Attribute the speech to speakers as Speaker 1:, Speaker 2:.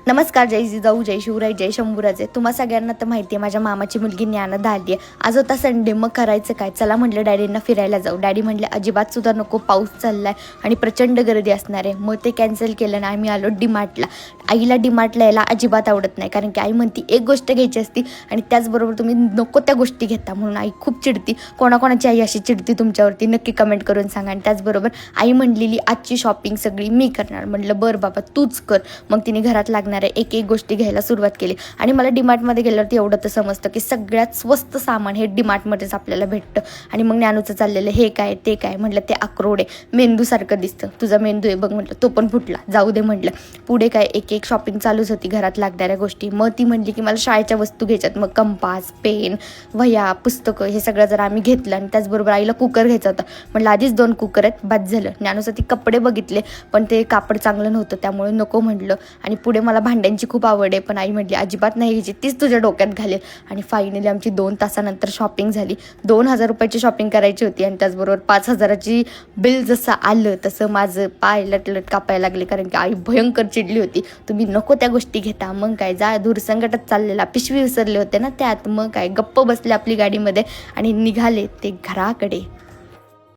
Speaker 1: नमस्कार, जय जिजाऊ, जय शिवराय, जय शंभूराजे. तुम्हा सगळ्यांना तर माहिती आहे माझ्या मामाची मुलगी ज्ञानदा आली आहे. आज होता संडे, मग करायचं काय? चला म्हटलं डॅडींना फिरायला जाऊ. डॅडी म्हटले अजिबात सुद्धा नको, पाऊस चाललाय आणि प्रचंड गर्दी असणार आहे. मग ते कॅन्सल केलं आणि आम्ही आलो डीमार्टला. आईला डीमार्टला यायला अजिबात आवडत नाही, कारण की आई म्हणती एक गोष्ट घ्यायची असती आणि त्याचबरोबर तुम्ही नको त्या गोष्टी घेता, म्हणून आई खूप चिडती. कोणाकोणाची आई अशी चिडती तुमच्यावरती नक्की कमेंट करून सांगा. आणि त्याचबरोबर आई म्हणलेली आजची शॉपिंग सगळी मी करणार. म्हटलं बरं बाबा तूच कर. मग तिने घरात लागणार एक एक गोष्टी घ्यायला सुरुवात केली. आणि मला डीमार्टमध्ये गेल्यावरती एवढं तर समजतं की सगळ्यात स्वस्त सामान हे डीमार्टमध्येच आपल्याला भेटतं. आणि मग ज्ञानूचं चाललेलं हे काय ते काय, म्हटलं ते अक्रोड आहे, मेंदूसारखं दिसतं, तुझा मेंदू आहे बघ. म्हटलं तो पण फुटला, जाऊ दे म्हटलं. पुढे काय एक एक शॉपिंग चालूच होती घरात लागणाऱ्या गोष्टी. मग ती म्हणली की मला शाळेच्या वस्तू घ्यायच्यात. मग कंपास, पेन, वह्या, पुस्तकं हे सगळं जर आम्ही घेतलं. आणि त्याचबरोबर आईला कुकर घ्यायचा होता. म्हटलं आधीच 2 कुकर आहेत, बाद झालं. ज्ञानूसाठी कपडे बघितले पण ते कापड चांगलं नव्हतं, त्यामुळे नको म्हटलं. आणि पुढे मला भांड्यांची खूप आवड आहे, पण आई म्हटली अजिबात नाही घ्यायची, तीच तुझ्या डोक्यात घालेल. आणि फायनली आमची 2 तासानंतर शॉपिंग झाली. 2,000 रुपयाची शॉपिंग करायची होती आणि त्याचबरोबर 5,000ची बिल जसं आलं तसं माझं पाय लटलट कापायला लागले, कारण की आई भयंकर चिडली होती. तुम्ही नको त्या गोष्टी घेता. मग काय जा दूरसंकटात चाललेला, पिशवी विसरले होते ना त्यात. मग काय गप्प बसले आपली गाडीमध्ये आणि निघाले ते घराकडे.